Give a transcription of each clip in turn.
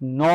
9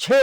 6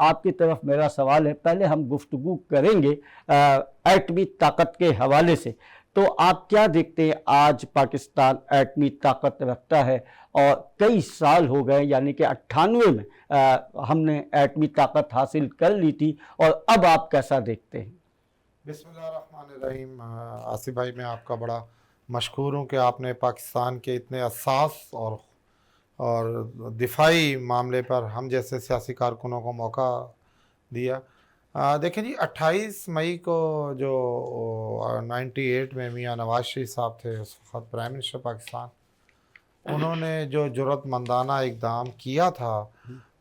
آپ کی طرف میرا سوال ہے، پہلے ہم گفتگو کریں گے ایٹمی طاقت کے حوالے سے. تو آپ کیا دیکھتے ہیں آج پاکستان ایٹمی طاقت رکھتا ہے اور کئی سال ہو گئے، یعنی کہ 98 میں ہم نے ایٹمی طاقت حاصل کر لی تھی، اور اب آپ کیسا دیکھتے ہیں؟ بسم اللہ الرحمن الرحیم. آصف بھائی میں آپ کا بڑا مشکور ہوں کہ آپ نے پاکستان کے اتنے حساس اور دفاعی معاملے پر ہم جیسے سیاسی کارکنوں کو موقع دیا. دیکھیں جی، 28 مئی کو جو 98 میں میاں نواز شریف صاحب تھے اس وقت پرائم منسٹر پاکستان، انہوں نے جو جرأت مندانہ اقدام کیا تھا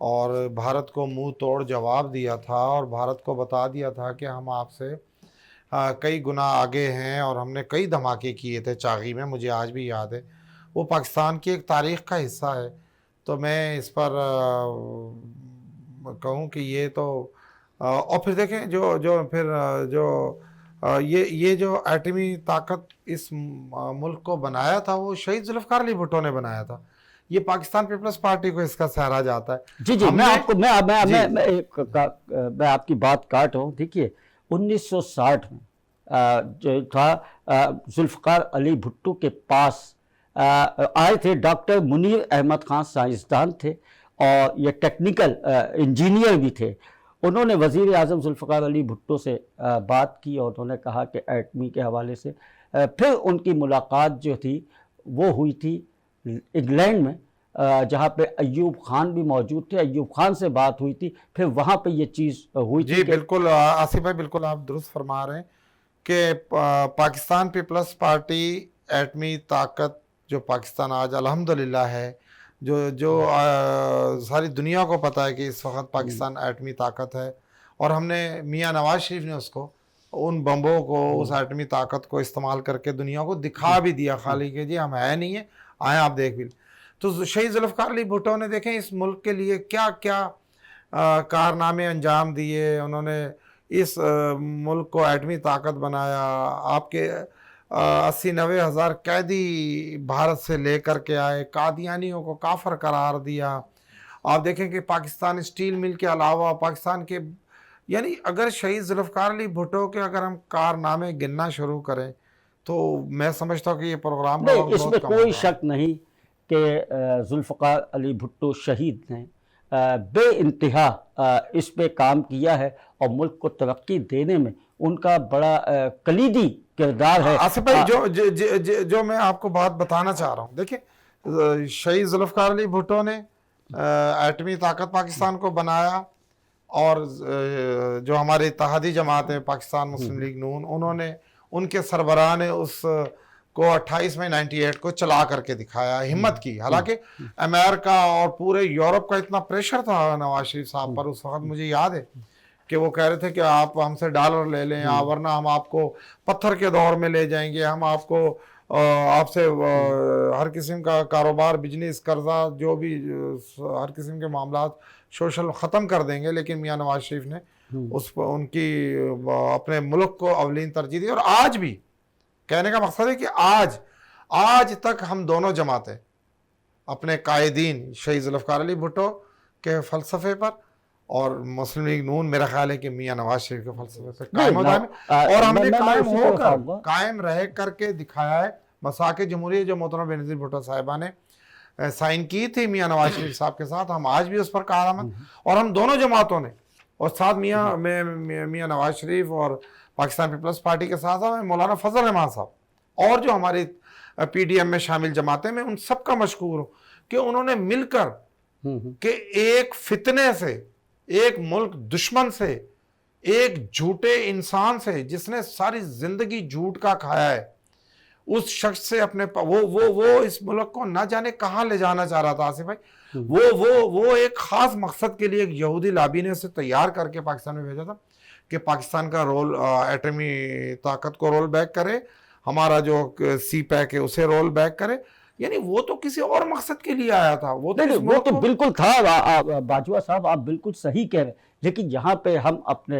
اور بھارت کو منہ توڑ جواب دیا تھا اور بھارت کو بتا دیا تھا کہ ہم آپ سے کئی گنا آگے ہیں اور ہم نے کئی دھماکے کیے تھے چاغی میں، مجھے آج بھی یاد ہے. وہ پاکستان کی ایک تاریخ کا حصہ ہے. تو میں اس پر کہوں کہ یہ تو اور پھر دیکھیں یہ جو ایٹمی طاقت اس ملک کو بنایا تھا وہ شہید ذوالفقار علی بھٹو نے بنایا تھا. یہ پاکستان پیپلز پارٹی کو اس کا سہرا جاتا ہے. جی میں آپ کی بات کاٹ رہا ہوں. دیکھیے 1960 میں جو تھا ذوالفقار علی بھٹو کے پاس آئے تھے ڈاکٹر منیر احمد خان، سائنسدان تھے اور یہ ٹیکنیکل انجینئر بھی تھے. انہوں نے وزیر اعظم ذوالفقار علی بھٹو سے بات کی اور انہوں نے کہا کہ ایٹمی کے حوالے سے. پھر ان کی ملاقات جو تھی وہ ہوئی تھی انگلینڈ میں، جہاں پہ ایوب خان بھی موجود تھے. ایوب خان سے بات ہوئی تھی، پھر وہاں پہ یہ چیز ہوئی تھی. جی بالکل آصف بھائی، بالکل آپ درست فرما رہے ہیں کہ پاکستان پیپلز پارٹی ایٹمی طاقت جو پاکستان آج الحمدللہ ہے، جو ساری دنیا کو پتہ ہے کہ اس وقت پاکستان ایٹمی طاقت ہے، اور ہم نے میاں نواز شریف نے اس کو ان بمبوں کو، اس ایٹمی طاقت کو استعمال کر کے دنیا کو دکھا بھی دیا خالی کہ جی ہم ہے نہیں ہیں، آئیں آپ دیکھ بھی. تو شہید ذوالفقار علی بھٹو نے دیکھیں اس ملک کے لیے کیا کیا کارنامے انجام دیے. انہوں نے اس ملک کو ایٹمی طاقت بنایا. آپ کے 80-90 ہزار قیدی بھارت سے لے کر کے آئے، قادیانیوں کو کافر قرار دیا. آپ دیکھیں کہ پاکستان اسٹیل مل کے علاوہ پاکستان کے، یعنی اگر شہید ذوالفقار علی بھٹو کے اگر ہم کارنامے گننا شروع کریں تو میں سمجھتا ہوں کہ یہ پروگرام نہیں، اس میں کوئی شک نہیں کہ ذوالفقار علی بھٹو شہید نے بے انتہا اس پہ کام کیا ہے اور ملک کو ترقی دینے میں ان کا بڑا کلیدی کردار ہے. آصف بھائی جو میں آپ کو بات بتانا چاہ رہا ہوں، دیکھیں شہید ذوالفقار علی بھٹو نے ایٹمی طاقت پاکستان کو بنایا، اور جو ہمارے اتحادی جماعت ہے پاکستان مسلم لیگ نون، انہوں نے، ان کے سربراہ نے اس کو 28 میں 98 کو چلا کر کے دکھایا، ہمت کی. حالانکہ امریکہ اور پورے یورپ کا اتنا پریشر تھا نواز شریف صاحب پر اس وقت، مجھے یاد ہے کہ وہ کہہ رہے تھے کہ آپ ہم سے ڈالر لے لیں ورنہ ہم آپ کو پتھر کے دور میں لے جائیں گے، ہم آپ کو آپ سے ہر قسم کا کاروبار، بزنس، قرضہ، جو بھی ہر قسم کے معاملات سوشل ختم کر دیں گے. لیکن میاں نواز شریف نے ان کی اپنے ملک کو اولین ترجیح دی. اور آج بھی کہنے کا مقصد ہے کہ آج تک ہم دونوں جماعتیں اپنے قائدین شہید ذوالفقار علی بھٹو کے فلسفے پر اور مسلم لیگ نون، میرا خیال ہے کہ میاں نواز شریف کے فلسفے پر قائم ہو جائیں، اور ہم نے قائم ہو کر، قائم رہ کر کے دکھایا ہے. مساق جمہوریہ جو محترمہ بینظیر بھٹو صاحبہ نے سائن کی تھی میاں نواز شریف صاحب کے ساتھ، ہم آج بھی اس پر کارآمد، اور ہم دونوں جماعتوں نے، اور ساتھ میاں نواز شریف اور پاکستان پیپلز پارٹی کے ساتھ مولانا فضل الرحمان صاحب اور جو ہماری پی ڈی ایم میں شامل جماعتیں، میں ان سب کا مشکور ہوں کہ انہوں نے مل کر کہ ایک فتنے سے، ایک ملک دشمن سے، ایک جھوٹے انسان سے جس نے ساری زندگی جھوٹ کا کھایا ہے، اس شخص سے اپنے وہ اس ملک کو نہ جانے کہاں لے جانا چاہ رہا تھا آصف بھائی. وہ ایک خاص مقصد کے لیے ایک یہودی لابی نے اسے تیار کر کے پاکستان میں بھیجا تھا کہ پاکستان کا رول، ایٹمی طاقت کو رول بیک کرے، ہمارا جو سی پیک ہے اسے رول بیک کرے. یعنی وہ تو کسی اور مقصد کے لیے آیا تھا. وہ تو بالکل تھا باجوہ صاحب، آپ بالکل صحیح کہہ رہے ہیں. لیکن یہاں پہ ہم اپنے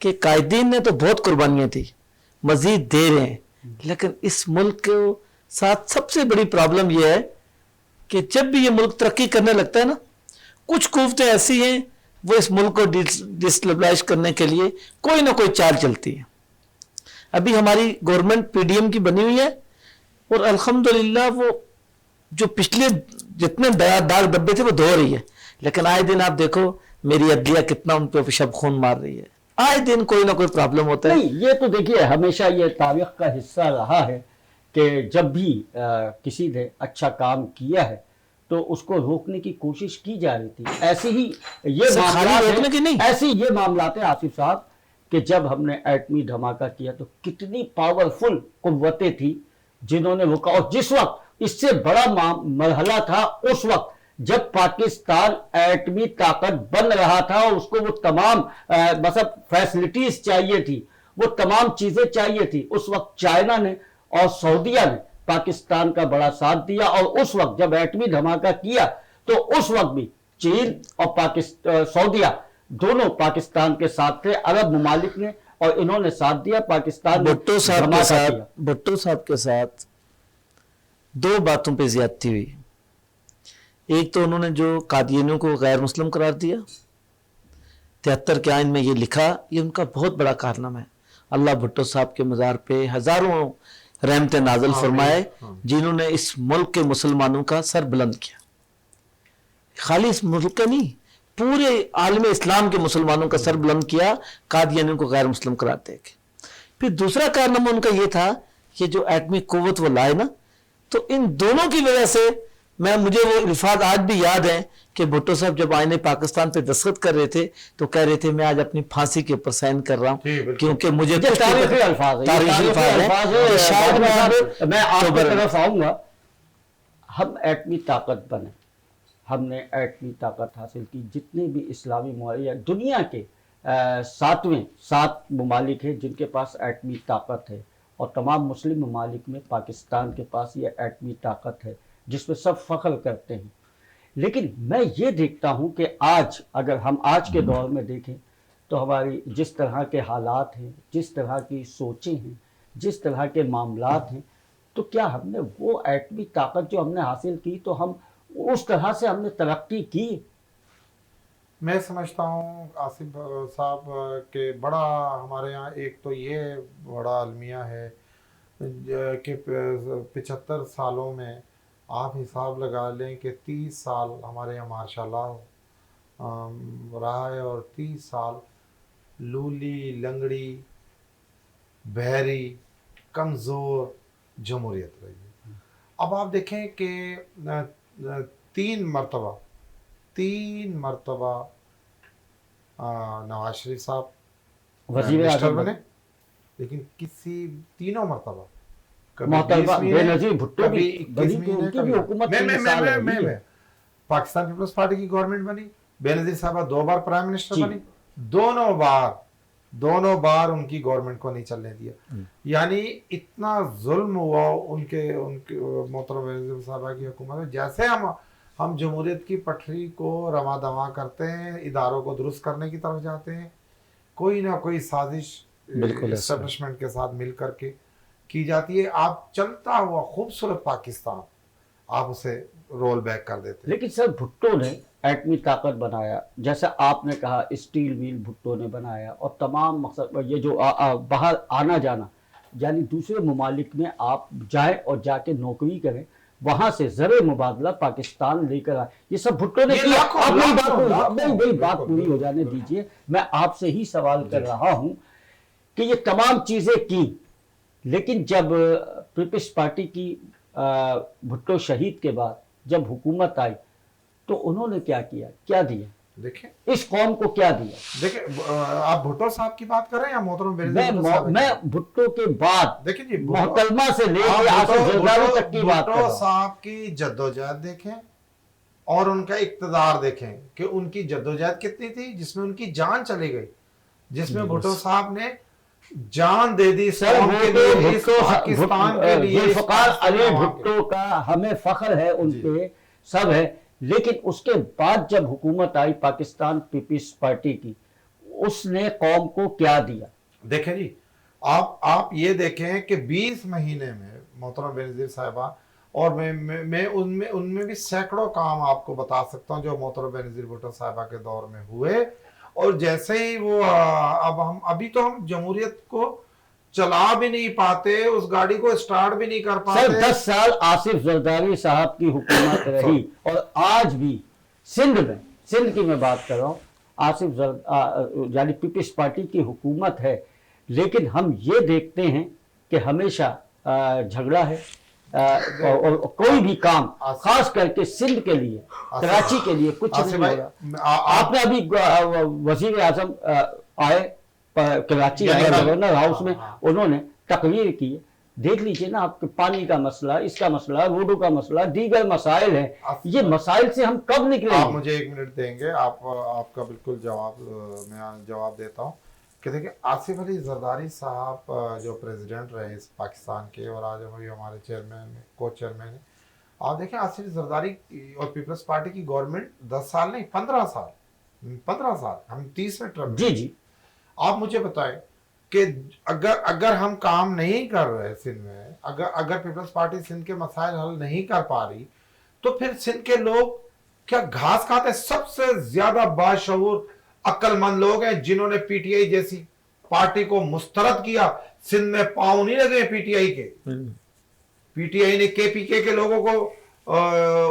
کہ قائدین نے تو بہت قربانیاں دی, مزید دے رہے ہیں, لیکن اس ملک کے ساتھ سب سے بڑی پرابلم یہ ہے کہ جب بھی یہ ملک ترقی کرنے لگتا ہے نا, کچھ قوتیں ایسی ہیں وہ اس ملک کو ڈسٹیبلائز کرنے کے لیے کوئی نہ کوئی چال چلتی ہے. ابھی ہماری گورنمنٹ پی ڈی ایم کی بنی ہوئی ہے, اور الحمدللہ وہ جو پچھلے جتنے داغ دبے تھے وہ دھو رہی ہے, لیکن آئے دن آپ دیکھو میری عدلیہ کتنا ان پہ شب خون مار رہی ہے, آئے دن کوئی نہ کوئی پرابلم ہوتا ہے. نہیں, یہ تو دیکھیے ہمیشہ یہ تاریخ کا حصہ رہا ہے کہ جب بھی کسی نے اچھا کام کیا ہے تو اس کو روکنے کی کوشش کی جا رہی تھی. ایسے ہی یہ معاملات ہیں آصف صاحب کہ جب ہم نے ایٹمی دھماکہ کیا تو کتنی پاورفل قوتیں تھیں جنہوں نے وہ کہا, اور جس وقت اس سے بڑا مرحلہ تھا اس وقت جب پاکستان ایٹمی طاقت بن رہا تھا اور اس کو وہ تمام مطلب فیسلٹیز چاہیے تھی, وہ تمام چیزیں چاہیے تھی, اس وقت چائنا نے اور سعودیہ نے پاکستان کا بڑا ساتھ دیا. اور اس وقت جب ایٹمی دھماکہ کیا تو اس وقت بھی چین اور سعودیہ دونوں پاکستان کے ساتھ تھے, عرب ممالک نے, اور انہوں نے ساتھ دیا. پاکستان بھٹو صاحب کے ساتھ دو باتوں پہ زیادتی ہوئی. ایک تو انہوں نے جو قادیانیوں کو غیر مسلم قرار دیا, 73 کے آئین میں یہ لکھا, یہ ان کا بہت بڑا کارنامہ ہے. اللہ بھٹو صاحب کے مزار پہ ہزاروں رحمتیں نازل فرمائے جنہوں نے اس ملک کے مسلمانوں کا سر بلند کیا. خالی اس ملک کا نہیں, پورے عالم اسلام کے مسلمانوں کا سر بلند کیا قادیانیوں کو غیر مسلم قرار دے کے. پھر دوسرا کارنامہ ان کا یہ تھا کہ جو ایٹمی قوت وہ لائے نا, تو ان دونوں کی وجہ سے مجھے وہ الفاظ آج بھی یاد ہیں کہ بھٹو صاحب جب آئین پاکستان پہ دستخط کر رہے تھے تو کہہ رہے تھے میں آج اپنی پھانسی کے اوپر سائن کر رہا ہوں کیونکہ مجھے تاریخی الفاظ ہیں. میں آپ کی طرف آؤں گا. ہم ایٹمی طاقت بنے, ہم نے ایٹمی طاقت حاصل کی. جتنے بھی اسلامی ممالک دنیا کے 7 ممالک ہیں جن کے پاس ایٹمی طاقت ہے, اور تمام مسلم ممالک میں پاکستان کے پاس یہ ایٹمی طاقت ہے جس پہ سب فخر کرتے ہیں. لیکن میں یہ دیکھتا ہوں کہ آج اگر ہم آج کے دور میں دیکھیں تو ہماری جس طرح کے حالات ہیں, جس طرح کی سوچیں ہیں, جس طرح کے معاملات ہیں, تو کیا ہم نے وہ ایٹمی طاقت جو ہم نے حاصل کی تو ہم اس طرح سے ہم نے ترقی کی؟ میں سمجھتا ہوں آصف صاحب کہ بڑا ہمارے یہاں ایک تو یہ بڑا المیہ ہے کہ 75 سالوں میں آپ حساب لگا لیں کہ 30 سال ہمارے یہاں ماشاء اللہ رہا ہے, اور 30 سال لولی لنگڑی بحری کمزور جمہوریت رہی ہے. اب آپ دیکھیں کہ 3 مرتبہ نواز شریف صاحب وزیر اعظم بنے, لیکن کسی تینوں مرتبہ محترمہ بے نظیر بھٹو بھی پاکستان پیپلز پارٹی کی گورنمنٹ بنی, بے نظیر صاحبہ 2 بار پرائم منسٹر بنی, دونوں بار ان کی گورنمنٹ کو نہیں چلنے دیا. یعنی اتنا ظلم ہوا ان کے محترم بے نظیر صاحبہ کی حکومت میں. جیسے ہم جمہوریت کی پٹری کو رواں دواں کرتے ہیں, اداروں کو درست کرنے کی طرف جاتے ہیں, کوئی نہ کوئی سازش اسٹیبلشمنٹ کے ساتھ مل کر کے کی جاتی ہے. آپ چلتا ہوا خوبصورت پاکستان آپ اسے رول بیک کر دیتے ہیں. لیکن سر بھٹو نے ایٹمی طاقت بنایا, جیسا آپ نے کہا اسٹیل ویل بھٹو نے بنایا, اور تمام مقصد یہ جو باہر آنا جانا, یعنی دوسرے ممالک میں آپ جائیں اور جا کے نوکری کریں, وہاں سے زر مبادلہ پاکستان لے کر آئے, یہ سب بھٹو نے کیا. آپ میری بات پوری ہو جانے دیجئے. میں آپ سے ہی سوال کر رہا ہوں کہ یہ تمام چیزیں کی, لیکن جب پیپلز پارٹی کی بھٹو شہید کے بعد جب حکومت آئی تو انہوں نے کیا کیا, کیا دیا دیکھیں اس قوم کو, کیا دیا؟ دیکھیں آپ بھٹو صاحب کی بات کر رہے ہیں یا محترم میں بھٹو کے بعد دیکھیں جی محترمہ سے لے کے آصف زرداری تک کی بات کر رہا ہوں. بھٹو صاحب کی جدوجہد دیکھیں اور ان کا اقتدار دیکھیں کہ ان کی جدوجہد کتنی تھی, جس میں ان کی جان چلی گئی, جس میں بھٹو صاحب نے جان دے دی قوم کے لیے, اس پاکستان کے لیے. ذوالفقار علی بھٹو کا ہمیں فخر ہے, ان پہ سب ہے, لیکن اس کے بعد جب حکومت آئی پاکستان پیپلز پارٹی کی, اس نے قوم کو کیا دیا؟ دیکھیں جی، آپ یہ دیکھیں کہ 20 مہینے میں محترم بینظیر صاحبہ، اور میں ان میں بھی سینکڑوں کام آپ کو بتا سکتا ہوں جو محترم بینظیر بھٹو صاحبہ کے دور میں ہوئے، اور جیسے ہی وہ ابھی تو ہم جمہوریت کو چلا بھی نہیں پاتے، اس گاڑی کو اسٹارٹ بھی نہیں کر پاتے. سر 10 سال آصف زرداری صاحب کی حکومت رہی، اور آج بھی سندھ کی میں بات کر رہا ہوں، یعنی پیپلز پارٹی کی حکومت ہے، لیکن ہم یہ دیکھتے ہیں کہ ہمیشہ جھگڑا ہے، اور کوئی بھی کام خاص کر کے سندھ کے لیے، کراچی کے لیے کچھ نہیں ہو رہا. آپ نے ابھی وزیر اعظم آئے کراچی آئے گورنر ہاؤس میں، انہوں نے تقریر کی، دیکھ لیجئے نا آپ کے پانی کا مسئلہ، اس کا مسئلہ، روڈوں کا مسئلہ، دیگر مسائل ہیں. یہ مسائل سے ہم کب نکلیں گے؟ آپ مجھے 1 منٹ دیں گے، آپ کا بالکل میں جواب دیتا ہوں کہ دیکھیں آصف علی زرداری صاحب جو پریزیڈنٹ رہے اس پاکستان کے، اور آج وہی ہمارے چیئرمین کو چیئرمین ہیں. آپ دیکھیں آصف علی زرداری اور پیپلز پارٹی کی گورنمنٹ 10 سال نہیں 15 سال ہم 30ویں ٹرم میں. جی آپ مجھے بتائیں کہ اگر ہم کام نہیں کر رہے سندھ میں، اگر پیپلز پارٹی سندھ کے مسائل حل نہیں کر پا رہی، تو پھر سندھ کے لوگ کیا گھاس کھاتے ہیں؟ سب سے زیادہ باشعور عقل مند لوگ ہیں جنہوں نے پی ٹی آئی جیسی پارٹی کو مسترد کیا. سندھ میں پاؤں نہیں لگے پی ٹی آئی کے. پی ٹی آئی نے کے پی کے لوگوں کو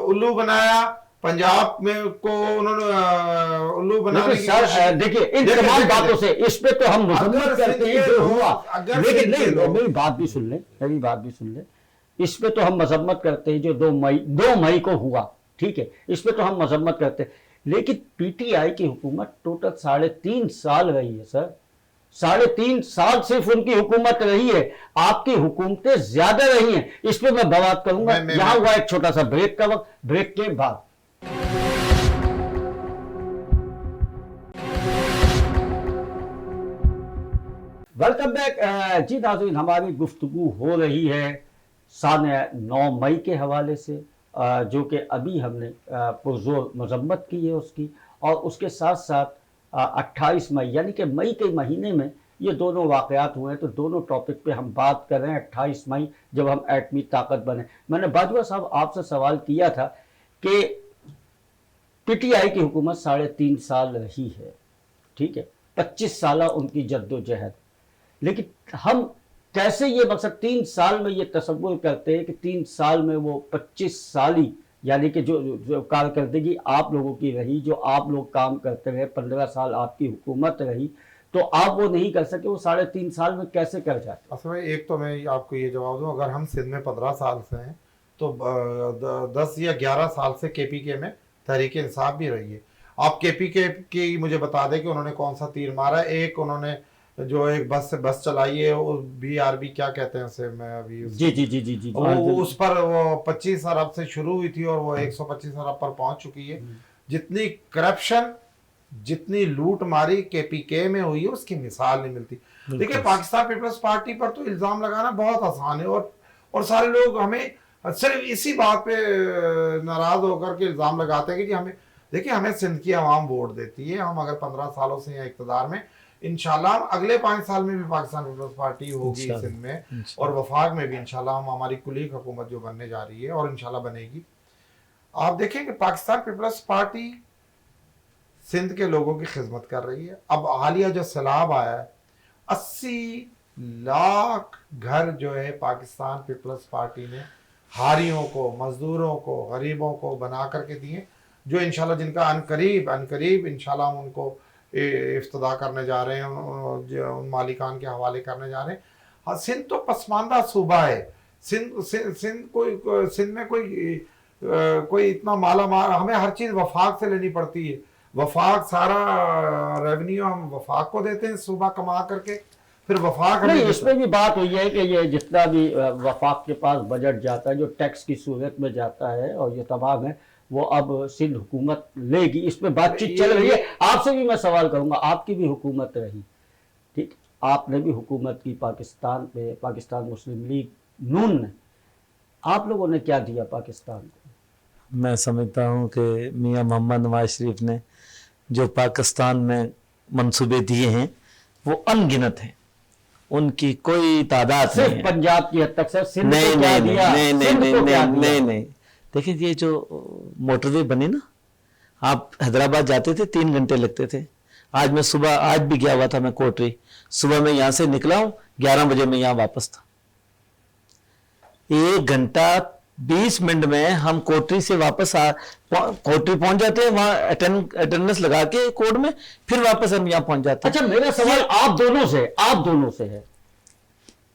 الو بنایا، پنجاب میں کو انہوں نے الو بنانے کی کوشش. دیکھیں ان تمام باتوں سے اس پہ تو ہم مذمت کرتے ہیں جو ہوا، لیکن نہیں، میری بات بھی سن لیں، اس پہ تو ہم مذمت کرتے ہیں جو 2 مئی کو ہوا، ٹھیک ہے، اس پہ تو ہم مذمت کرتے ہیں. لیکن پی ٹی آئی کی حکومت ٹوٹل 3.5 سال رہی ہے سر، 3.5 سال صرف ان کی حکومت رہی ہے. آپ کی حکومتیں زیادہ رہی ہیں. اس پہ میں بات کروں گا. یہاں ہوا ایک چھوٹا سا بریک کا وقت، بریک کے بعد. Welcome back. جی ناظرین، ہماری گفتگو ہو رہی ہے سانحہ 9 مئی کے حوالے سے، جو کہ ابھی ہم نے پرزور مذمت کی ہے اس کی، اور اس کے ساتھ ساتھ 28 مئی یعنی کہ مئی کے مہینے میں یہ دونوں واقعات ہوئے ہیں، تو دونوں ٹاپک پہ ہم بات کر رہے ہیں. 28 مئی جب ہم ایٹمی طاقت بنے. میں نے باجوہ صاحب آپ سے سوال کیا تھا کہ پی ٹی آئی کی حکومت 3.5 سال رہی ہے، ٹھیک ہے، 25 سالہ ان کی جد و جہد، لیکن ہم کیسے یہ مقصد 3 سال میں یہ تصور کرتے ہیں کہ 3 سال میں وہ 25 سالی یعنی کہ جو کارکردگی آپ لوگوں کی رہی، جو آپ لوگ کام کرتے رہے، 15 سال آپ کی حکومت رہی، تو آپ وہ نہیں کر سکے، وہ 3.5 سال میں کیسے کر جاتے؟ اصل میں ایک تو میں آپ کو یہ جواب دوں، اگر ہم سندھ میں 15 سال سے ہیں تو 10 یا 11 سال سے کے پی کے میں تحریک انصاف بھی رہی ہے. آپ کے پی کے کی مجھے بتا دیں کہ انہوں نے کون سا تیر مارا ہے. ایک انہوں نے جو ایک بس چلائی ہے، وہ بی آر بی کیا کہتے ہیں اسے، میں ابھی جی اس پر وہ 25 ارب سے شروع ہوئی تھی اور وہ 125 ارب پر پہنچ چکی ہے. جتنی کرپشن، جتنی لوٹ ماری کے پی کے میں ہوئی ہے، اس کی مثال نہیں ملتی. دیکھیں پاکستان پیپلز پارٹی پر تو الزام لگانا بہت آسان ہے، اور سارے لوگ ہمیں صرف اسی بات پہ ناراض ہو کر کے الزام لگاتے ہیں کہ جی ہمیں سندھ کی عوام ووٹ دیتی ہے. ہم اگر 15 سالوں سے ہیں اقتدار میں، انشاءاللہ ہم اگلے 5 سال میں بھی پاکستان پیپلز پارٹی ہوگی سندھ میں، اور وفاق میں بھی انشاءاللہ ہماری کلی حکومت جو بننے جا رہی ہے اور انشاءاللہ بنے گی. آپ دیکھیں کہ پاکستان پیپلز پارٹی سندھ کے لوگوں کی خدمت کر رہی ہے. اب حالیہ جو سیلاب آیا ہے، 80 لاکھ گھر جو ہے پاکستان پیپلز پارٹی نے ہاریوں کو، مزدوروں کو، غریبوں کو بنا کر کے دیے، جو انشاءاللہ جن کا عنقریب انشاءاللہ ہم ان کو افتتاح کرنے جا رہے ہیں، ان مالکان کے حوالے کرنے جا رہے ہیں. سندھ تو پسماندہ صوبہ ہے. سندھ میں کوئی اتنا مالا مال، ہمیں ہر چیز وفاق سے لینی پڑتی ہے. وفاق سارا ریونیو ہم وفاق کو دیتے ہیں صوبہ کما کر کے، پھر وفاق نہیں. اس میں بھی بات ہوئی ہے کہ یہ جتنا بھی وفاق کے پاس بجٹ جاتا ہے جو ٹیکس کی صورت میں جاتا ہے، اور یہ تمام ہے، وہ اب سندھ حکومت لے گی. اس پہ بات چیت چل رہی ہے. آپ سے بھی میں سوال کروں گا، آپ کی بھی حکومت رہی، ٹھیک، آپ نے بھی حکومت کی پاکستان پہ، پاکستان مسلم لیگ نون نے، آپ لوگوں نے کیا دیا پاکستان کو؟ میں سمجھتا ہوں کہ میاں محمد نواز شریف نے جو پاکستان میں منصوبے دیے ہیں وہ ان گنت ہیں, ان کی کوئی تعداد نہیں صرف ہے. پنجاب کی حد تک سر, سندھ کو نہیں کیا نہیں دیا, نہیں نہیں سندھ نہیں کو کیا نہیں دیا؟ نہیں نہیں. دیکھیں یہ جو موٹر وے بنی نا, آپ حیدرآباد جاتے تھے 3 گھنٹے لگتے تھے. آج میں صبح, آج بھی گیا ہوا تھا میں کوٹری, صبح میں یہاں سے نکلا ہوں 11 بجے میں یہاں واپس تھا. 1 گھنٹہ 20 منٹ میں ہم کوٹری سے واپس کوٹری پہنچ جاتے ہیں, وہاں اٹینڈنس لگا کے کورٹ میں, پھر واپس ہم یہاں پہنچ جاتے ہیں. اچھا میرا سوال آپ دونوں سے ہے,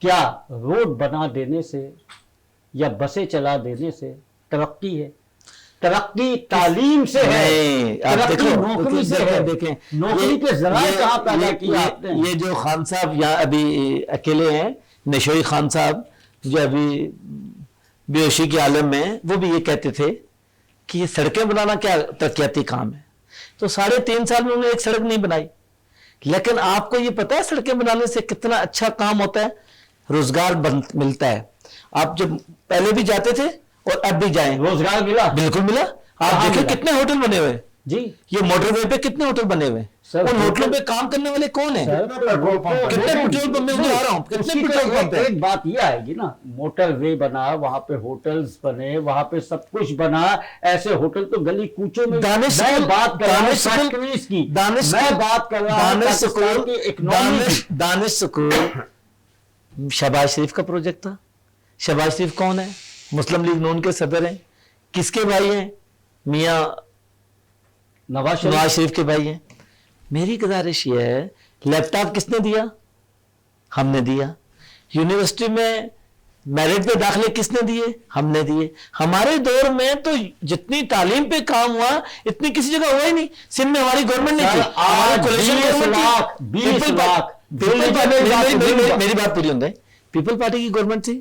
کیا روڈ بنا دینے سے یا بسیں چلا دینے سے ترقی ہے؟ ترقی تعلیم سے ہے, نہیں, آپ ترقی دیکھو, نوکری سے ہے. دیکھیں نوکری کے ذرائع کہاں پیدا کیا آپ نے؟ یہ جو خان صاحب یہاں ابھی اکیلے ہیں, نشوئی خان صاحب جو ابھی بے ہوشی کے عالم میں, وہ بھی یہ کہتے تھے کہ یہ سڑکیں بنانا کیا ترقیاتی کام ہے. تو 3.5 سال میں انہوں نے ایک سڑک نہیں بنائی. لیکن آپ کو یہ پتا ہے سڑکیں بنانے سے کتنا اچھا کام ہوتا ہے, روزگار ملتا ہے. آپ جب پہلے بھی جاتے تھے اور اب بھی جائیں, روزگار ملا, بالکل ملا. آپ دیکھیں کتنے ہوٹل بنے ہوئے, جی یہ موٹر وے پہ کتنے ہوٹل بنے ہوئے, ان ہوٹلوں پہ کام کرنے والے کون ہیں, کتنے پیٹرول پمپ, میں مجھے آ رہا ہوں کتنے پیٹرول پمپ ہیں. ایک بات یہ آئے گی نا, موٹر وے بنا, وہاں پہ ہوٹلز بنے, وہاں پہ سب کچھ بنا, ایسے ہوٹل تو گلی کوچوں میں. میں بات کر رہا ہوں فیکٹریز کی, میں بات کر رہا ہوں پاکستان کی اکنامی کی. دانش سکول شہباز شریف کا پروجیکٹ تھا. شہباز شریف کون ہے؟ مسلم لیگ نون کے صدر ہیں. کس کے بھائی ہیں؟ میاں نواز شریف کے بھائی ہیں. میری گزارش یہ ہے, لیپ ٹاپ کس نے دیا؟ ہم نے دیا. یونیورسٹی میں میرٹ پہ داخلے کس نے دیے؟ ہم نے دیے. ہمارے دور میں تو جتنی تعلیم پہ کام ہوا اتنی کسی جگہ ہوا ہی نہیں. سندھ میں ہماری گورنمنٹ نہیں تھی, ہماری کولیشن میری بات پوری ہوندے, پیپل پارٹی کی گورنمنٹ تھی,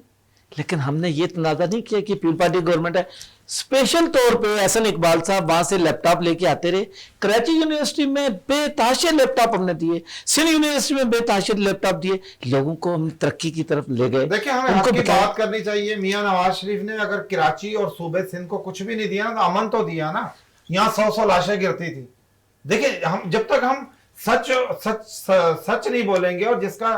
لیکن ہم نے یہ تنازع نہیں کیا کہ پیپل پارٹی گورنمنٹ ہے. اسپیشل طور پہ احسن اقبال صاحب وہاں سے لیپ ٹاپ لے کے آتے رہے. کراچی یونیورسٹی میں بے تحاشا لیپ ٹاپ ہم نے دیے, سندھ یونیورسٹی میں بے تحاشا لیپ ٹاپ دیے, لوگوں کو ہم ترقی کی طرف لے گئے. دیکھیں ہمیں حق کی بات کرنی چاہیے. میاں نواز شریف نے اگر کراچی اور صوبے سندھ کو کچھ بھی نہیں دیا نا, تو امن تو دیا نا. یہاں 100 لاشیں گرتی تھی. دیکھیں ہم جب تک ہم سچ نہیں بولیں گے اور جس کا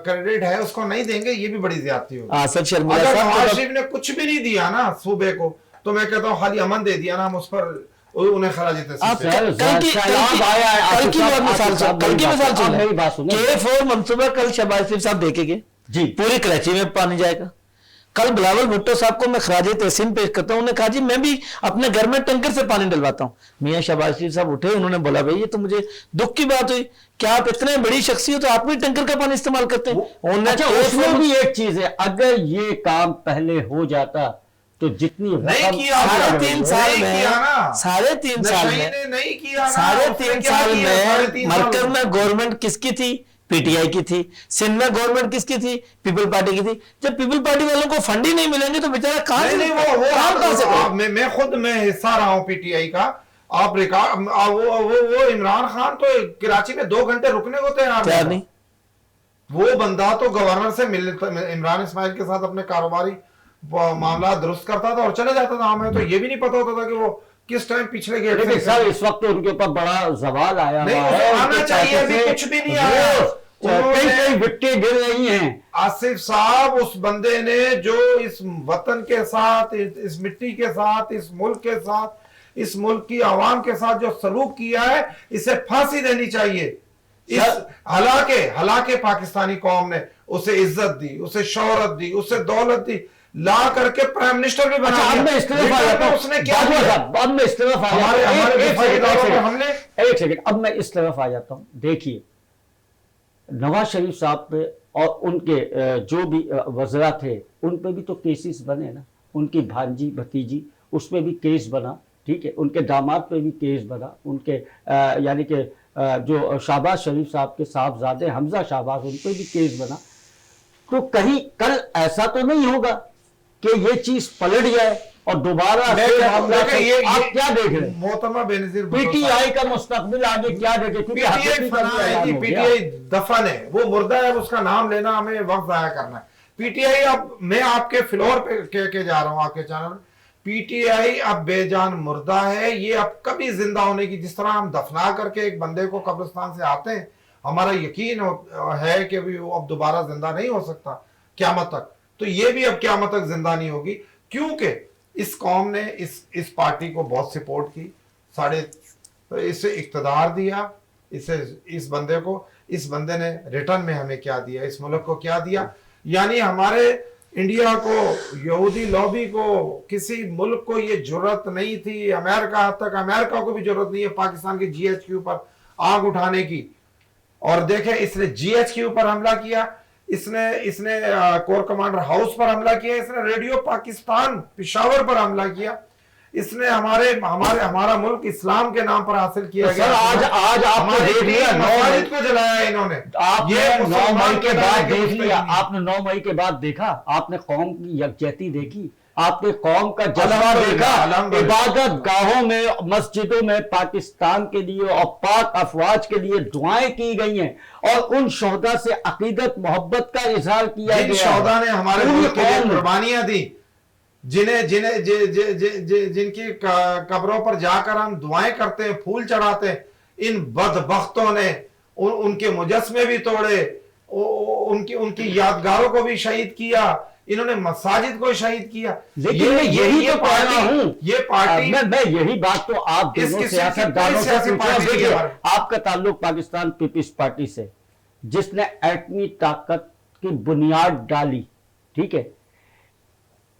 کریڈٹ ہے اس کو نہیں دیں گے, یہ بھی بڑی زیادتی ہوگی. اگر نواز شریف نے کچھ بھی نہیں دیا نا صوبے کو, تو میں کہتا ہوں خالی امن دے دیا نا, ہم اس پر انہیں خراج تحسین. کل کی مثال سن, K4 منصوبہ کل شہباز شریف صاحب دیکھیں گے جی, پوری کراچی میں پانی جائے گا. کل بلاول بھٹو صاحب کو میں خراج تحسین پیش کرتا ہوں, انہوں نے کہا جی میں بھی اپنے گھر میں ٹینکر سے پانی ڈلواتا ہوں. میاں شہباز شریف صاحب اٹھے, انہوں نے بولا بھائی یہ تو مجھے دکھ کی بات ہوئی, کیا آپ اتنے بڑی شخصیت ہو آپ بھی ٹینکر کا پانی استعمال کرتے ہیں. اچھا اس میں بھی ایک چیز ہے, اگر یہ کام پہلے ہو جاتا تو جتنی نہیں کیا, 3.5 سال میں 3.5 سال میں مرکز میں گورنمنٹ کس کی تھی؟ پی ٹی آئی کی تھی. سندھ میں گورنمنٹ کس کی تھی؟ پیپل پارٹی کی تھی. جب پیپل پارٹی والوں کو فنڈ ہی نہیں ملیں گے تو بیچارہ کہاں سے میں خود میں حصہ رہا ہوں پی ٹی آئی کا. آپ ریکارڈ وہ عمران خان تو کراچی میں 2 گھنٹے رکنے کو تیار نہیں. وہ بندہ تو گورنر سے عمران اسماعیل کے ساتھ اپنے کاروباری معاملات درست کرتا تھا اور چلے جاتا تھا. ہمیں تو یہ بھی نہیں پتا ہوتا تھا کہ وہ کس ٹائم پچھلے گیٹ سے. سر اس وقت ان کے اوپر بڑا زوال آیا ہوا ہے, آنا چاہیے, ابھی کچھ بھی نہیں آیا. کئی وٹیں گر رہی ہیں. آصف صاحب اس بندے نے جو اس وطن کے ساتھ, اس مٹی کے ساتھ, اس ملک کے ساتھ, اس ملک کی عوام کے ساتھ جو سلوک کیا ہے, اسے پھانسی دینی چاہیے. حالانکہ پاکستانی قوم نے اسے عزت دی, اسے شہرت دی, اسے دولت دی, لا کر کے پرائم منسٹر بھی بنا دیا. اب میں اس طرف آ جاتا ہوں, اس نے کیا کیا؟ ایک سیکنڈ, اب میں اس طرف آ جاتا ہوں. دیکھیے نواز شریف صاحب پہ اور ان کے جو بھی وزراء تھے ان پہ بھی تو کیسز بنے نا. ان کی بھانجی بھتیجی اس پہ بھی کیس بنا, ٹھیک ہے, ان کے داماد پہ بھی کیس بنا, ان کے یعنی کہ جو شہباز شریف صاحب کے صاحبزادے حمزہ شہباز ان پہ بھی کیس بنا. تو کہیں کل ایسا تو نہیں ہوگا کہ یہ چیز پلٹ جائے اور دوبارہ آپ کیا دیکھ رہے ہیں؟ محترمہ بے نظیر پی ٹی آئی کا مستقبل آگے کیا دیکھے؟ پی ٹی آئی دفن ہے, وہ مردہ ہے, اس کا نام لینا ہمیں وقت ضائع کرنا ہے. پی ٹی آئی, اب میں آپ کے فلور پہ کہہ کے جا رہا ہوں آپ کے چینل, پی ٹی آئی اب بے جان مردہ ہے, یہ اب کبھی زندہ ہونے کی, جس طرح ہم دفنا کر کے ایک بندے کو قبرستان سے آتے ہیں, ہمارا یقین ہے کہ وہ اب دوبارہ زندہ نہیں ہو سکتا قیامت تک, تو یہ بھی اب قیامت تک زندہ نہیں ہوگی, کیونکہ اس قوم نے اس پارٹی کو بہت سپورٹ کی, اسے اقتدار دیا, اس بندے کو, اس بندے نے ریٹرن میں ہمیں کیا دیا, اس ملک کو کیا دیا. یعنی ہمارے انڈیا کو, یہودی لابی کو, کسی ملک کو یہ جرت نہیں تھی, امریکہ حد تک امریکہ کو بھی جرت نہیں ہے پاکستان کے جی ایچ کیو پر آگ اٹھانے کی. اور دیکھیں اس نے جی ایچ کیو پر حملہ کیا, اس نے کور کمانڈر ہاؤس پر حملہ کیا, اس نے ریڈیو پاکستان پشاور پر حملہ کیا, اس نے ہمارا ملک اسلام کے نام پر حاصل کیا گیا. آج آپ نے دیکھ لیا, مساجد کو جلایا انہوں نے. آپ نے 9 مئی کے بعد دیکھ لیا, آپ نے 9 مئی کے بعد دیکھا, آپ نے قوم کی یکجہتی دیکھی, آپ نے قوم کا جذبہ دیکھا. عبادت گاہوں میں, مسجدوں میں پاکستان کے لیے اور پاک افواج کے لیے دعائیں کی گئی ہیں, اور ان شہداء سے عقیدت محبت کا اظہار کیا گیا. جن شہداء نے ہمارے ملک کے لیے قربانیاں دی, جن کی قبروں پر جا کر ہم دعائیں کرتے ہیں, پھول چڑھاتے ہیں, ان بدبختوں نے ان کے مجسمے بھی توڑے, ان کی یادگاروں کو بھی شہید کیا, انہوں نے مساجد کو شہید کیا. لیکن میں یہی تو کہہ رہا ہوں, یہ پارٹی, میں یہی بات تو آپ دونوں سیاستدانوں سے پوچھا. آپ کا تعلق پاکستان پیپلز پارٹی سے, جس نے ایٹمی طاقت کی بنیاد ڈالی, ٹھیک ہے,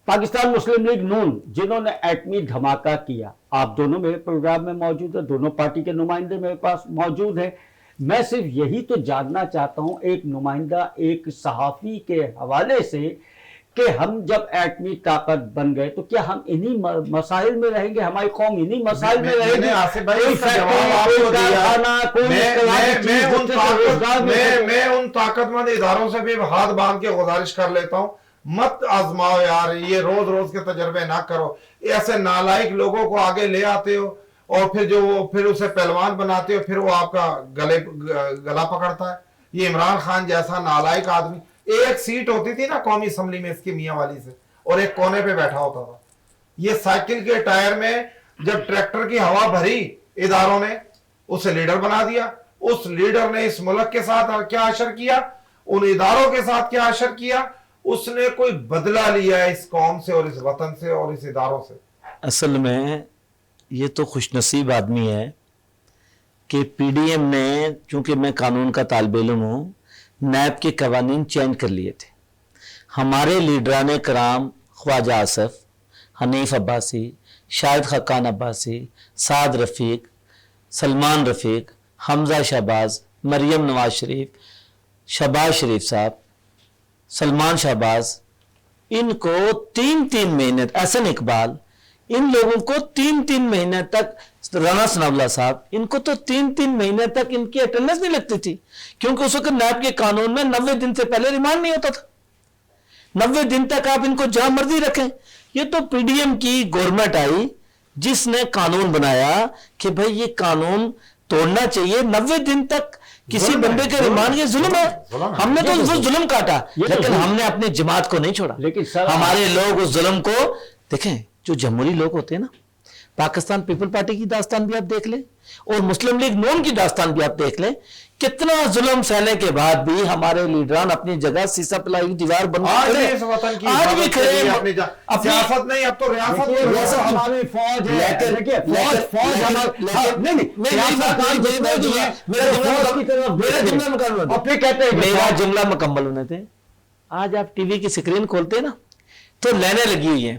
پاکستان مسلم لیگ نون جنہوں نے ایٹمی دھماکہ کیا. آپ دونوں میرے پروگرام میں موجود ہیں, دونوں پارٹی کے نمائندے میرے پاس موجود ہیں. میں صرف یہی تو جاننا چاہتا ہوں ایک نمائندہ, ایک صحافی کے حوالے سے, کہ ہم جب ایٹمی طاقت بن گئے تو کیا ہم انہی مسائل میں رہیں گے, ہماری قوم انہی مسائل میں رہے گی؟ میں ان طاقت مند اداروں سے بھی ہاتھ باندھ کے گزارش کر لیتا ہوں, مت آزماؤ یار, یہ روز روز کے تجربے نہ کرو. ایسے نالائق لوگوں کو آگے لے آتے ہو اور پھر اسے پہلوان بناتے ہو, پھر وہ آپ کا گلا پکڑتا ہے. یہ عمران خان جیسا نالائق آدمی, ایک سیٹ ہوتی تھی نا قومی اسمبلی میں اس کی میاں والی سے, اور ایک کونے پہ بیٹھا ہوتا تھا. یہ سائیکل کے ٹائر میں جب ٹریکٹر کی ہوا بھری اداروں نے, اسے لیڈر بنا دیا. اس لیڈر نے اس ملک کے ساتھ کیا اشر کیا, ان اداروں کے ساتھ کیا اشر کیا, اس نے کوئی بدلہ لیا ہے اس قوم سے اور اس وطن سے اور اس اداروں سے. اصل میں یہ تو خوش نصیب آدمی ہے کہ پی ڈی ایم نے, چونکہ میں قانون کا طالب علم ہوں, نیب کے قوانین چینج کر لیے تھے. ہمارے لیڈران کرام خواجہ آصف, حنیف عباسی, شاہد خاقان عباسی, سعد رفیق, سلمان رفیق, حمزہ شہباز, مریم نواز شریف, شہباز شریف صاحب, سلمان شہباز, ان کو 3 مہینے, احسن اقبال, ان لوگوں کو 3 مہینے تک, رانا ثناءاللہ صاحب, ان کو تو 3 مہینے تک ان کی اٹینڈنس نہیں لگتی تھی, کیونکہ اس وقت نیب کے قانون میں 90 دن سے پہلے ریمانڈ نہیں ہوتا تھا. 90 دن تک آپ ان کو جہاں مرضی رکھیں. یہ تو پی ڈی ایم کی گورنمنٹ آئی جس نے قانون بنایا کہ بھئی یہ قانون توڑنا چاہیے. 90 دن تک کسی بندے کے ریمانڈ, یہ ظلم ہے. ہم نے تو وہ ظلم کاٹا, لیکن ہم نے اپنے جماعت کو نہیں چھوڑا. لیکن ہمارے لوگ اس ظلم کو دیکھیں. جو جمہوری لوگ ہوتے ہیں نا, پاکستان پیپل پارٹی کی داستان بھی آپ دیکھ لیں اور مسلم لیگ نون کی داستان بھی آپ دیکھ لیں, کتنا ظلم سہنے کے بعد بھی ہمارے لیڈران اپنی جگہ سیسا پلائی ہوئی دیوار بن آج بھی کھڑے, سیاست نہیں, اب تو ریاست ہماری فوج ہے. میرا جملہ مکمل ہونے تھے. آج آپ ٹی وی کی سکرین کھولتے ہیں نا تو لائنیں لگی ہوئی ہیں,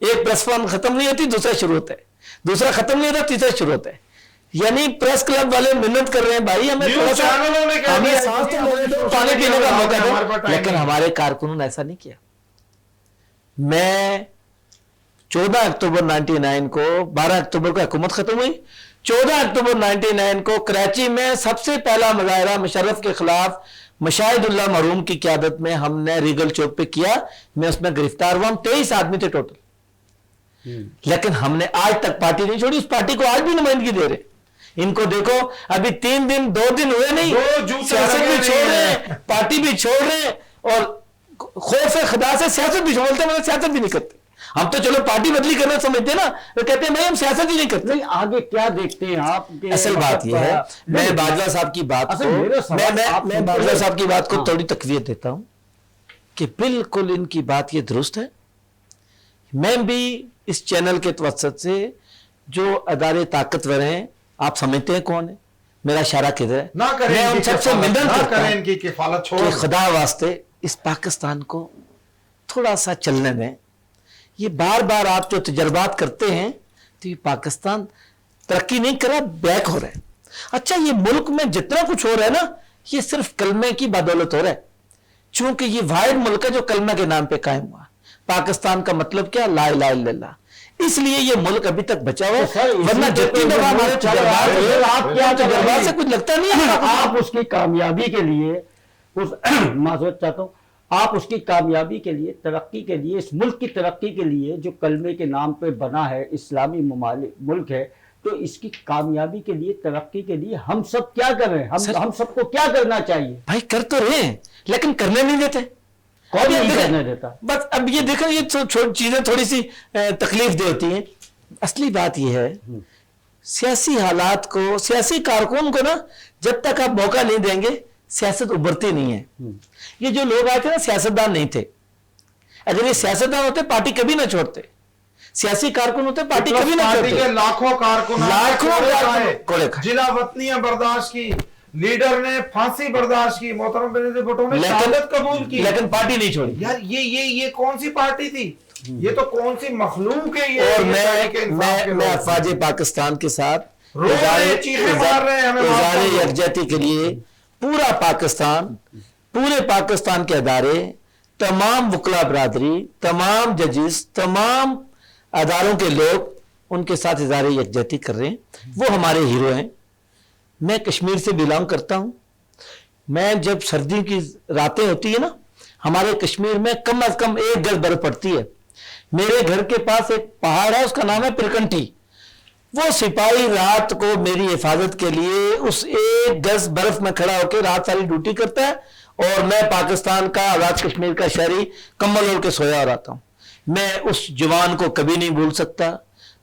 ایک پریس فارم ختم نہیں ہوتی دوسرا شروع ہوتا ہے, دوسرا ختم نہیں ہوتا تیسرا شروع ہوتا ہے. یعنی پریس کلب والے محنت کر رہے ہیں, بھائی ہمیں تھوڑا سا ہمیں سانس تو لینے دو, پانی پینے کا موقع دو. لیکن ہمارے کارکنوں نے ایسا نہیں کیا. میں 14 اکتوبر 99 کو, 12 اکتوبر کو حکومت ختم ہوئی, 14 اکتوبر 99 کو کراچی میں سب سے پہلا مظاہرہ مشرف کے خلاف مشاہد اللہ مرحوم کی قیادت میں ہم نے ریگل چوک پہ کیا. میں اس میں گرفتار ہوا. ہم 23 آدمی تھے ٹوٹل, لیکن ہم نے آج تک پارٹی نہیں چھوڑی. اس پارٹی کو آج بھی نمائندگی دے رہے. ان کو دیکھو, ابھی 3 دن 2 دن ہوئے نہیں, سیاست بھی چھوڑ رہے ہیں, پارٹی بھی چھوڑ رہے ہیں, اور خوف خدا سے سیاست بھی چھوڑتے ہیں, سیاست بھی نہیں کرتے. ہم تو چلو پارٹی بدلی کرنا سمجھتے ہیں نا, وہ کہتے ہیں بھائی ہم سیاست ہی نہیں کرتے. نہیں آگے کیا دیکھتے ہیں آپ؟ اصل بات یہ ہے, میں باجوہ صاحب کی بات کو میں باجوہ صاحب کی بات کو تھوڑی تقویت دیتا ہوں کہ بالکل ان کی بات یہ درست ہے. میں بھی اس چینل کے توسط سے جو ادارے طاقتور ہیں آپ سمجھتے ہیں کون ہے, میرا اشارہ کدھر ہے, نہ کریں میں ان سب سے منت کرتا کریں ہوں ان کی کفالت کہ چھوڑ. خدا واسطے اس پاکستان کو تھوڑا سا چلنے دیں. یہ بار بار آپ جو تجربات کرتے ہیں تو یہ پاکستان ترقی نہیں کر رہا, بیک ہو رہا ہے. اچھا یہ ملک میں جتنا کچھ ہو رہا ہے نا یہ صرف کلمے کی بدولت ہو رہا ہے, چونکہ یہ واحد ملک ہے جو کلمہ کے نام پہ قائم ہوا. پاکستان کا مطلب کیا, لا الہ الا اللہ, اس لیے یہ ملک ابھی تک بچا ہوا ہے. ورنہ جتنی دفعہ ہمارے تجربات سے کچھ لگتا نہیں ہے. آپ اس کی کامیابی کے لیے معذرت چاہتا ہوں, آپ اس کی کامیابی کے لیے, ترقی کے لیے, اس ملک کی ترقی کے لیے جو کلمے کے نام پہ بنا ہے, اسلامی ملک ہے, تو اس کی کامیابی کے لیے, ترقی کے لیے ہم سب کیا کر رہے ہیں؟ ہم سب کو کیا کرنا چاہیے؟ بھائی کر تو رہے ہیں لیکن کرنے نہیں دیتے. کون نہیں کرنے دیتا؟ بس اب یہ دیکھیں, یہ چیزیں تھوڑی سی تکلیف دہ ہوتی ہیں. اصلی بات یہ ہے سیاسی حالات کو, سیاسی کارکن کو نا جب تک آپ موقع نہیں دیں گے سیاست ابھرتی نہیں ہے. یہ جو لوگ آئے تھے نا سیاستدان نہیں تھے. اگر یہ سیاستدان ہوتے پارٹی کبھی نہ چھوڑتے, سیاسی کارکن ہوتے پارٹی کبھی نہ پارٹی چھوڑتے. کے لاکھوں کارکن کوڑے جلا وطنیاں برداشت کی, لیڈر نے پھانسی برداشت کی, محترم بینظیر بھٹو نے شہادت قبول کی, لیکن پارٹی نہیں چھوڑی. یار یہ کون سی پارٹی تھی, یہ تو کون سی مخلوق ہے یہ. اور میں میں افواج پاکستان کے ساتھ چیخیں مار رہے ہیں ہمیں اظہار یکجہتی کے لیے پورا پاکستان, پورے پاکستان کے ادارے, تمام وکلا برادری, تمام ججز, تمام اداروں کے لوگ ان کے ساتھ اظہار یکجہتی کر رہے ہیں. وہ ہمارے ہیرو ہیں. میں کشمیر سے بلانگ کرتا ہوں. میں جب سردی کی راتیں ہوتی ہیں نا ہمارے کشمیر میں کم از کم 1 گز برف پڑتی ہے. میرے گھر کے پاس ایک پہاڑ ہے, اس کا نام ہے پرکنٹی. وہ سپاہی رات کو میری حفاظت کے لیے اس 1 گز برف میں کھڑا ہو کے رات ساری ڈیوٹی کرتا ہے, اور میں پاکستان کا آزاد کشمیر کا شہری کمبل اوڑھ کے سویا ہو رہتا ہوں. میں اس جوان کو کبھی نہیں بھول سکتا,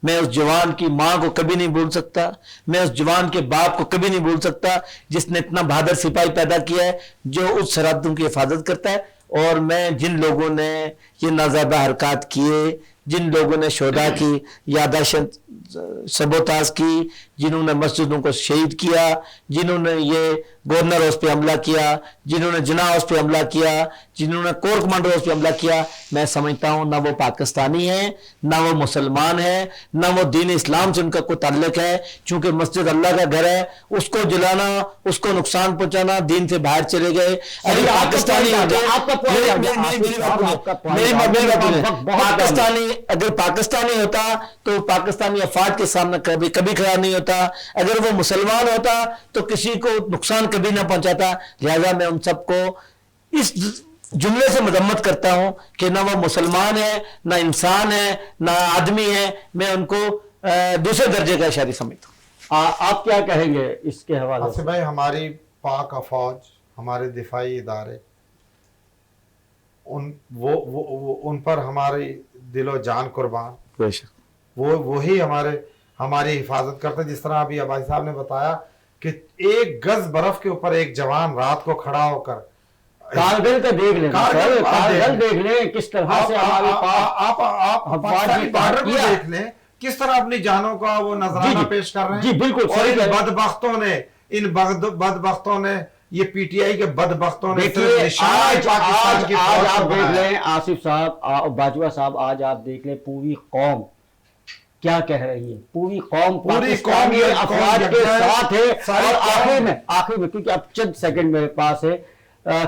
میں اس جوان کی ماں کو کبھی نہیں بھول سکتا, میں اس جوان کے باپ کو کبھی نہیں بھول سکتا جس نے اتنا بہادر سپاہی پیدا کیا ہے جو اس سرحدوں کی حفاظت کرتا ہے. اور میں جن لوگوں نے یہ نازیبہ حرکات کیے, جن لوگوں نے شہداء کی یادداشت سبوتاز کی, جنہوں نے مسجدوں کو شہید کیا, جنہوں نے یہ گورنر ہاؤس پہ حملہ کیا, جنہوں نے جناح ہاؤس پہ حملہ کیا, جنہوں نے کور کمانڈر ہاؤس پہ حملہ کیا, میں سمجھتا ہوں نہ وہ پاکستانی ہیں, نہ وہ مسلمان ہیں, نہ وہ دین اسلام سے ان کا کوئی تعلق ہے. چونکہ مسجد اللہ کا گھر ہے, اس کو جلانا, اس کو نقصان پہنچانا, دین سے باہر چلے گئے. اگر پاکستانی اگر پاکستانی ہوتا تو پاکستانی افواج کے سامنے کبھی کھڑا نہیں ہوتا. اگر وہ مسلمان ہوتا تو کسی کو نقصان کبھی نہ پہنچاتا. لہذا میں ان سب کو اس جملے سے مذمت کرتا ہوں کہ نہ وہ مسلمان ہے, نہ انسان ہے, نہ آدمی ہے. میں ان کو دوسرے درجے کا اشاری سمجھتا ہوں. آپ کیا کہیں گے اس کے حوالے سے؟ آصف بھائی, ہماری پاک افواج, ہمارے دفاعی ادارے, ان پر ہماری دل و جان قربان. بے شک وہی ہماری حفاظت کرتے. جس طرح ابھی ابائی صاحب نے بتایا کہ 1 گز برف کے اوپر ایک جوان رات کو کھڑا ہو کر, کارگل کا دیکھ لیں, کارگل دیکھ لیں کس طرح سے ہمارے آپ بارڈر کو دیکھ لیں کس طرح اپنی جانوں کا وہ نذرانہ پیش کر رہے ہیں. جی بالکل. اور ان بدبختوں نے یہ پی ٹی آئی کے بدبختوں نے آج آپ دیکھ لیں آصف صاحب, باجوہ صاحب, آج آپ دیکھ لیں پوری قوم کیا کہہ رہی ہے. پوری قوم پاکستانی افواج کے ساتھ ہے. اور آخر میں کیونکہ اب چند سیکنڈ میرے پاس ہے,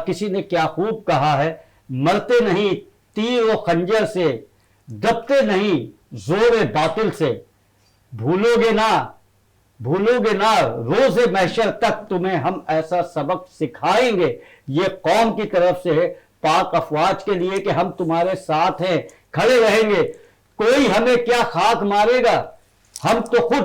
کسی نے کیا خوب کہا ہے, مرتے نہیں تیر و خنجر سے, دبتے نہیں زور باطل سے, بھولو گے نا روز محشر تک تمہیں ہم ایسا سبق سکھائیں گے. یہ قوم کی طرف سے ہے پاک افواج کے لیے کہ ہم تمہارے ساتھ ہیں, کھڑے رہیں گے. کوئی ہمیں کیا خاک مارے گا, ہم تو خود